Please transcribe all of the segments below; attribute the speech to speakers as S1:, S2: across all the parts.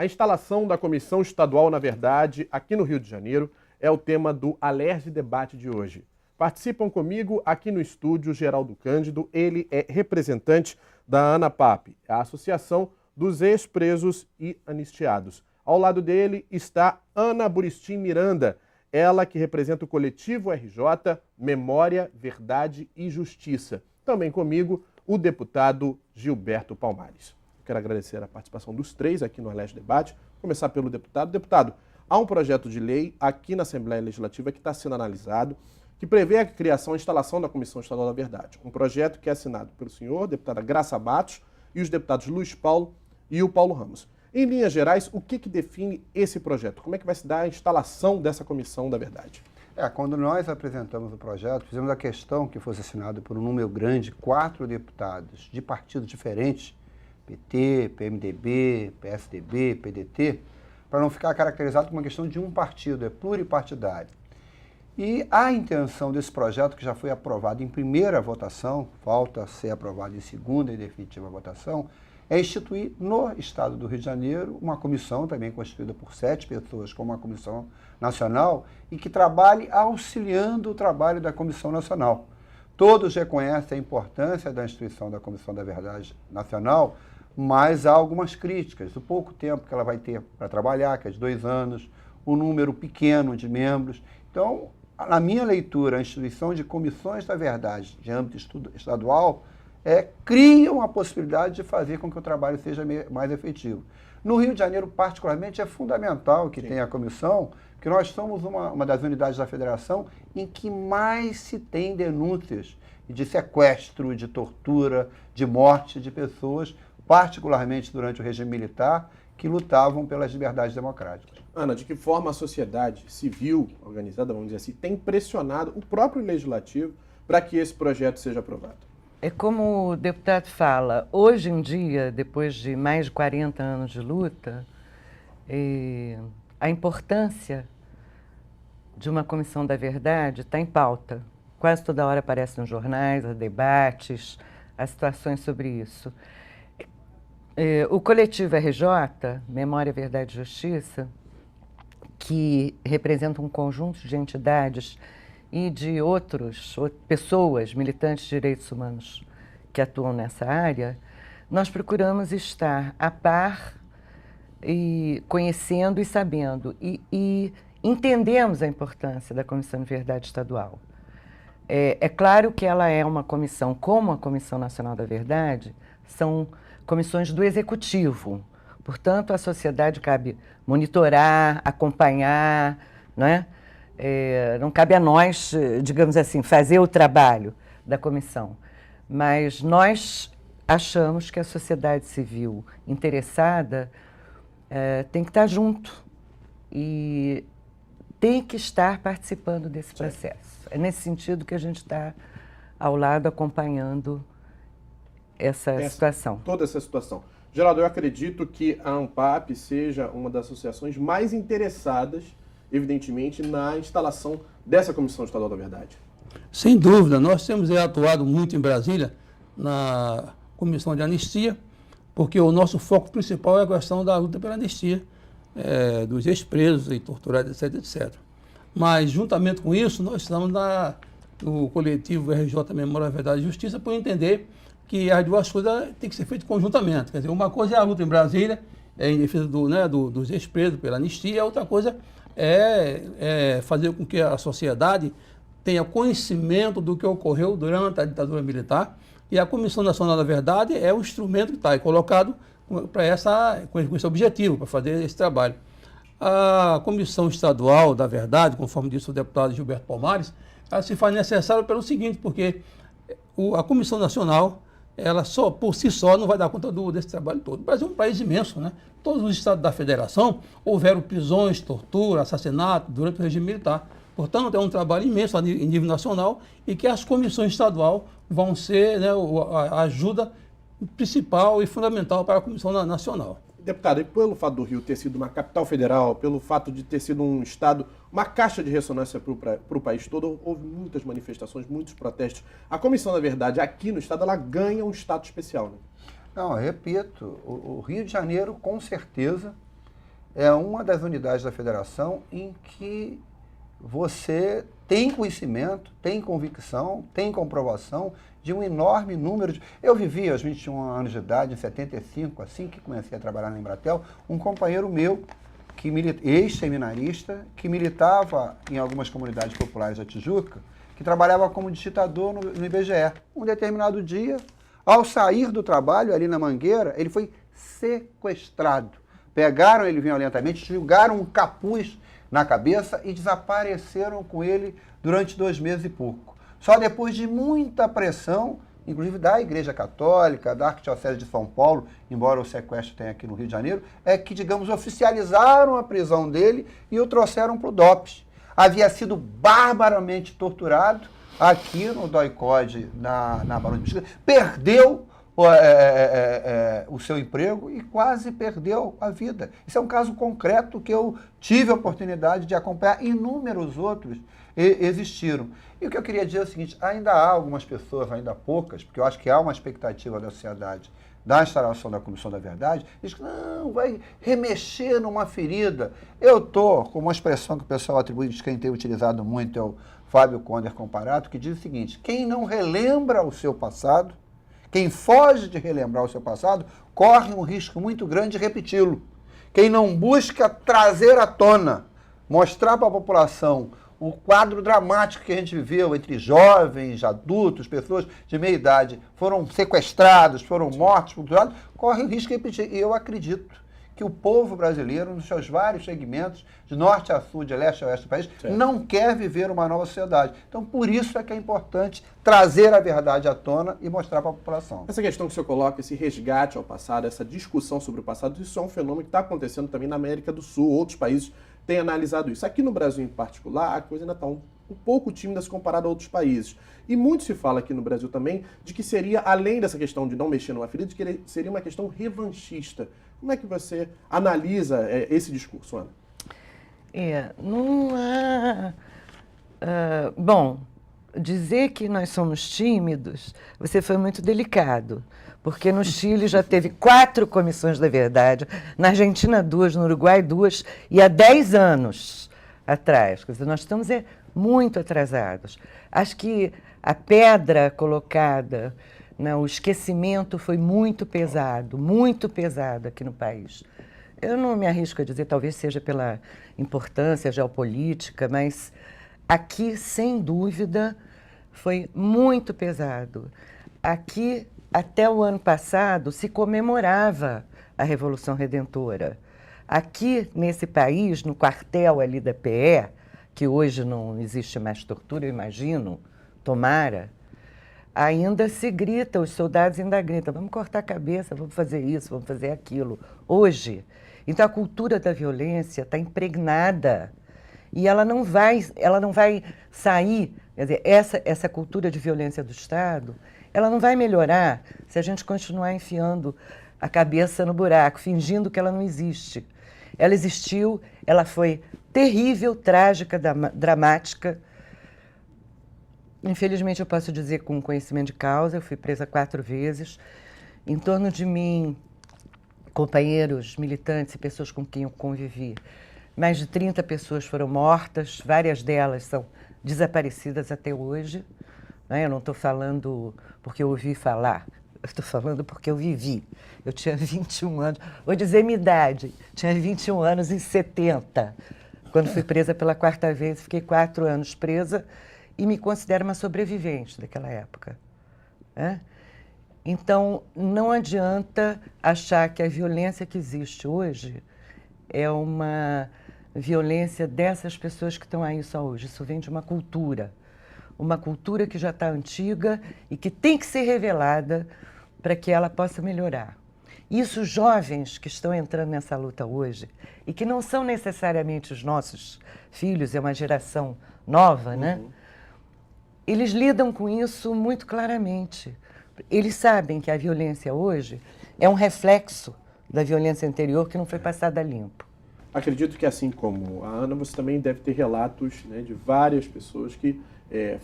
S1: A instalação da Comissão Estadual na Verdade, aqui no Rio de Janeiro, é o tema do Alerj Debate de hoje. Participam comigo aqui no estúdio Geraldo Cândido, ele é representante da ANAPAP, a Associação dos Ex-Presos e Anistiados. Ao lado dele está Ana Buristim Miranda, ela que representa o coletivo RJ Memória, Verdade e Justiça. Também comigo, o deputado Gilberto Palmares. Quero agradecer a participação dos três aqui no Alerj Debate. Vou começar pelo deputado. Deputado, há um projeto de lei aqui na Assembleia Legislativa que está sendo analisado, que prevê a criação e instalação da Comissão Estadual da Verdade. Um projeto que é assinado pelo senhor, deputada Graça Matos, e os deputados Luiz Paulo e o Paulo Ramos. Em linhas gerais, o que define esse projeto? Como é que vai se dar a instalação dessa Comissão da Verdade?
S2: Quando nós apresentamos o projeto, fizemos a questão que fosse assinado por um número grande, 4 deputados de partidos diferentes, PT, PMDB, PSDB, PDT, para não ficar caracterizado como uma questão de um partido, é pluripartidário. E a intenção desse projeto, que já foi aprovado em primeira votação, falta ser aprovado em segunda e definitiva votação, é instituir no Estado do Rio de Janeiro uma comissão, também constituída por 7 pessoas, como uma comissão nacional, e que trabalhe auxiliando o trabalho da Comissão Nacional. Todos reconhecem a importância da instituição da Comissão da Verdade Nacional, mas há algumas críticas. O pouco tempo que ela vai ter para trabalhar, que é de 2 anos, o número pequeno de membros. Então, na minha leitura, a instituição de comissões da verdade de âmbito estadual criam a possibilidade de fazer com que o trabalho seja mais efetivo. No Rio de Janeiro, particularmente, é fundamental que tenha a comissão, porque nós somos uma das unidades da federação em que mais se tem denúncias de sequestro, de tortura, de morte de pessoas, particularmente durante o regime militar, que lutavam pelas liberdades democráticas.
S1: Ana, de que forma a sociedade civil organizada, vamos dizer assim, tem pressionado o próprio legislativo para que esse projeto seja aprovado?
S3: É como o deputado fala, hoje em dia, depois de mais de 40 anos de luta, a importância de uma comissão da verdade está em pauta. Quase toda hora aparece nos jornais, há debates, há situações sobre isso. O coletivo RJ, Memória, Verdade e Justiça, que representa um conjunto de entidades e de outras pessoas, militantes de direitos humanos que atuam nessa área, nós procuramos estar a par e conhecendo e sabendo e entendemos a importância da Comissão de Verdade Estadual. É claro que ela é uma comissão, como a Comissão Nacional da Verdade, são comissões do Executivo. Portanto, a sociedade cabe monitorar, acompanhar, não é? Não cabe a nós, digamos assim, fazer o trabalho da comissão. Mas nós achamos que a sociedade civil interessada tem que estar junto e tem que estar participando desse processo. É nesse sentido que a gente está ao lado acompanhando essa situação.
S1: Toda essa situação. Geraldo, eu acredito que a ANPAP seja uma das associações mais interessadas, evidentemente, na instalação dessa Comissão Estadual da Verdade.
S4: Sem dúvida, nós temos atuado muito em Brasília na Comissão de Anistia, porque o nosso foco principal é a questão da luta pela anistia dos ex-presos e torturados, etc, etc. Mas, juntamente com isso, nós estamos no coletivo RJ Memória, Verdade e Justiça por entender que as duas coisas têm que ser feitas conjuntamente. Quer dizer, uma coisa é a luta em Brasília, em defesa dos ex-presos pela anistia, a outra coisa é fazer com que a sociedade tenha conhecimento do que ocorreu durante a ditadura militar, e a Comissão Nacional da Verdade é o instrumento que está colocado com esse objetivo, para fazer esse trabalho. A Comissão Estadual da Verdade, conforme disse o deputado Gilberto Palmares, ela se faz necessária pelo seguinte, porque a Comissão Nacional, ela só, por si só, não vai dar conta desse trabalho todo. O Brasil é um país imenso, né? Todos os estados da federação houveram prisões, tortura, assassinato durante o regime militar. Portanto, é um trabalho imenso em nível nacional e que as comissões estaduais vão ser a ajuda principal e fundamental para a Comissão Nacional.
S1: Deputado, e pelo fato do Rio ter sido uma capital federal, pelo fato de ter sido um estado, uma caixa de ressonância para o país todo, houve muitas manifestações, muitos protestos. A Comissão da Verdade aqui no estado, ela ganha um status especial, né?
S2: Não, eu repito, o Rio de Janeiro, com certeza, é uma das unidades da federação em que você tem conhecimento, tem convicção, tem comprovação de um enorme número de... Eu vivi aos 21 anos de idade, em 75, assim que comecei a trabalhar na Embratel, um companheiro meu, ex-seminarista, que militava em algumas comunidades populares da Tijuca, que trabalhava como digitador no IBGE. Um determinado dia, ao sair do trabalho ali na Mangueira, ele foi sequestrado. Pegaram ele violentamente, jogaram um capuz na cabeça e desapareceram com ele durante 2 meses e pouco. Só depois de muita pressão, inclusive da Igreja Católica, da Arquidiocese de São Paulo, embora o sequestro tenha aqui no Rio de Janeiro, é que, digamos, oficializaram a prisão dele e o trouxeram para o DOPS. Havia sido barbaramente torturado aqui no DOI-CODE, na Barão de Bexiga, perdeu o seu emprego e quase perdeu a vida. Isso é um caso concreto que eu tive a oportunidade de acompanhar, inúmeros outros existiram. E o que eu queria dizer é o seguinte, ainda há algumas pessoas, ainda poucas, porque eu acho que há uma expectativa da sociedade da instalação da Comissão da Verdade, diz que não, vai remexer numa ferida. Eu estou com uma expressão que o pessoal atribui, de quem tem utilizado muito, é o Fábio Conder Comparato, que diz o seguinte, quem não relembra o seu passado, quem foge de relembrar o seu passado, corre um risco muito grande de repeti-lo. Quem não busca trazer à tona, mostrar para a população o quadro dramático que a gente viveu entre jovens, adultos, pessoas de meia idade, foram sequestrados, foram mortos, corre o risco de repetir. E eu acredito que o povo brasileiro, nos seus vários segmentos, de norte a sul, de leste a oeste do país, não quer viver uma nova sociedade. Então, por isso é que é importante trazer a verdade à tona e mostrar para a população.
S1: Essa questão que o senhor coloca, esse resgate ao passado, essa discussão sobre o passado, isso é um fenômeno que está acontecendo também na América do Sul, outros países têm analisado isso. Aqui no Brasil, em particular, a coisa ainda está um pouco tímida se comparada a outros países. E muito se fala aqui no Brasil também de que seria, além dessa questão de não mexer numa ferida, de que seria uma questão revanchista. Como é que você analisa esse discurso, Ana?
S3: Não há... bom, dizer que nós somos tímidos, você foi muito delicado, porque no Chile já teve 4 comissões da verdade, na Argentina 2, no Uruguai 2, e há 10 anos atrás. Quer dizer, nós estamos muito atrasados. Acho que a pedra colocada, o esquecimento foi muito pesado aqui no país. Eu não me arrisco a dizer, talvez seja pela importância geopolítica, mas aqui, sem dúvida, foi muito pesado. Aqui, até o ano passado, se comemorava a Revolução Redentora. Aqui, nesse país, no quartel ali da PE, que hoje não existe mais tortura, eu imagino, tomara, ainda se grita, os soldados ainda gritam, vamos cortar a cabeça, vamos fazer isso, vamos fazer aquilo. Hoje, então a cultura da violência está impregnada e ela não vai sair, quer dizer, essa cultura de violência do Estado, ela não vai melhorar se a gente continuar enfiando a cabeça no buraco, fingindo que ela não existe. Ela existiu, ela foi terrível, trágica, dramática. Infelizmente, eu posso dizer com conhecimento de causa, eu fui presa 4 vezes. Em torno de mim, companheiros, militantes e pessoas com quem eu convivi, mais de 30 pessoas foram mortas, várias delas são desaparecidas até hoje. Eu não estou falando porque eu ouvi falar, eu estou falando porque eu vivi. Eu tinha 21 anos, vou dizer minha idade, tinha 21 anos em 70, quando fui presa pela 4ª vez, fiquei 4 anos presa, e me considero uma sobrevivente daquela época. Então, não adianta achar que a violência que existe hoje é uma violência dessas pessoas que estão aí só hoje. Isso vem de uma cultura que já está antiga e que tem que ser revelada para que ela possa melhorar. Isso, os jovens que estão entrando nessa luta hoje, e que não são necessariamente os nossos filhos, é uma geração nova, né? Eles lidam com isso muito claramente. Eles sabem que a violência hoje é um reflexo da violência anterior que não foi passada limpo.
S1: Acredito que, assim como a Ana, você também deve ter relatos, de várias pessoas que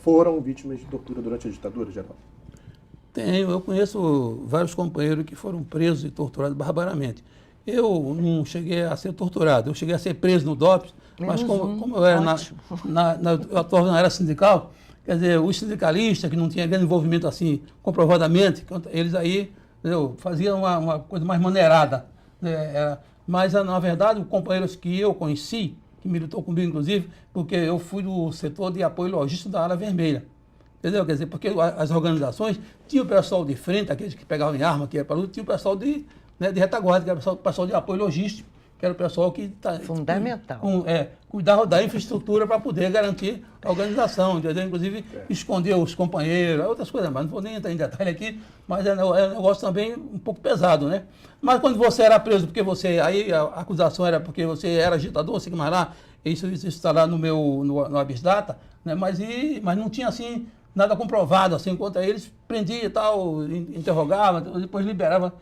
S1: foram vítimas de tortura durante a ditadura, Geraldo.
S4: Tenho, eu conheço vários companheiros que foram presos e torturados barbaramente. Eu não cheguei a ser torturado, eu cheguei a ser preso no DOPS, mas como eu era eu atuava na área sindical, quer dizer, os sindicalistas que não tinham grande envolvimento assim, comprovadamente, eles aí, entendeu, faziam uma coisa mais maneirada. Mas, na verdade, os companheiros que eu conheci, que militou comigo, inclusive, porque eu fui do setor de apoio logístico da área vermelha. Entendeu? Quer dizer, porque as organizações tinham o pessoal de frente, aqueles que pegavam em arma, que era para luta, tinha o pessoal de retaguarda, que era o pessoal de apoio logístico, que era o pessoal que
S3: fundamental.
S4: Cuidava da infraestrutura para poder garantir a organização, entendeu? Inclusive esconder os companheiros, outras coisas, mas não vou nem entrar em detalhe aqui, mas é um negócio também um pouco pesado, né? Mas quando você era preso, porque aí a acusação era porque você era agitador, sei que lá, isso está lá no habeas data, né? Mas não tinha assim nada comprovado assim contra eles, prendia e tal, interrogava, depois liberava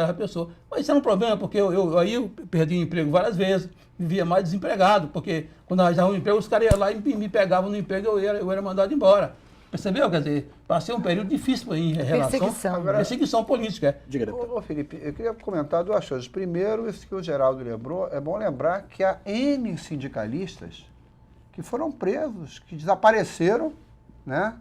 S4: a pessoa. Mas isso era um problema, porque eu perdi o emprego várias vezes, vivia mais desempregado, porque quando arranjava um emprego, os caras iam lá e me pegavam no emprego, eu era mandado embora. Percebeu? Quer dizer, passei um período difícil em relação à perseguição política.
S2: Ô, Felipe, eu queria comentar duas coisas. Primeiro, isso que o Geraldo lembrou, é bom lembrar que há N sindicalistas que foram presos, que desapareceram, né?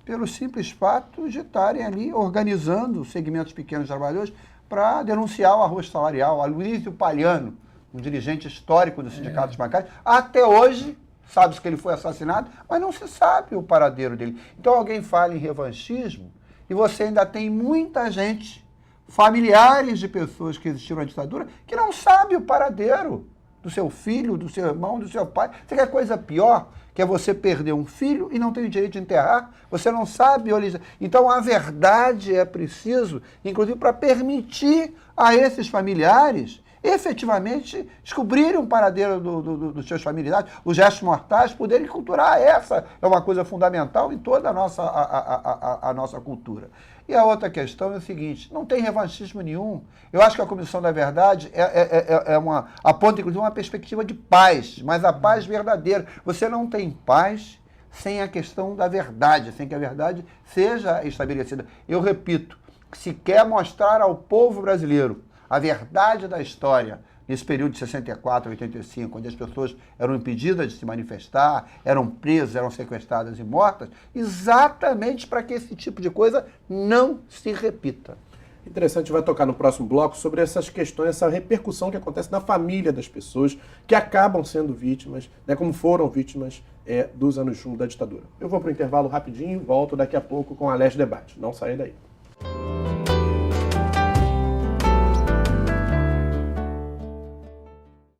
S2: Pelo simples fato de estarem ali organizando segmentos pequenos de trabalhadores para denunciar o arroz salarial. Aloysio Palhano, um dirigente histórico dos sindicatos bancários, até hoje sabe-se que ele foi assassinado, mas não se sabe o paradeiro dele. Então alguém fala em revanchismo e você ainda tem muita gente, familiares de pessoas que existiram na ditadura, que não sabe o paradeiro do seu filho, do seu irmão, do seu pai. Você quer coisa pior? Que é você perder um filho e não tem direito de enterrar, você não sabe. Então, a verdade é preciso, inclusive para permitir a esses familiares efetivamente descobrirem o paradeiro dos seus familiares, os restos mortais, poderem culturar. Essa é uma coisa fundamental em toda a nossa cultura. E a outra questão é o seguinte, não tem revanchismo nenhum. Eu acho que a Comissão da Verdade aponta, inclusive, uma perspectiva de paz, mas a paz verdadeira. Você não tem paz sem a questão da verdade, sem que a verdade seja estabelecida. Eu repito, se quer mostrar ao povo brasileiro a verdade da história, nesse período de 64 a 85, onde as pessoas eram impedidas de se manifestar, eram presas, eram sequestradas e mortas, exatamente para que esse tipo de coisa não se repita.
S1: Interessante, vai tocar no próximo bloco sobre essas questões, essa repercussão que acontece na família das pessoas que acabam sendo vítimas, né, como foram vítimas dos anos chumbo da ditadura. Eu vou para o intervalo rapidinho, volto daqui a pouco com a Alérgio Debate. Não saia daí.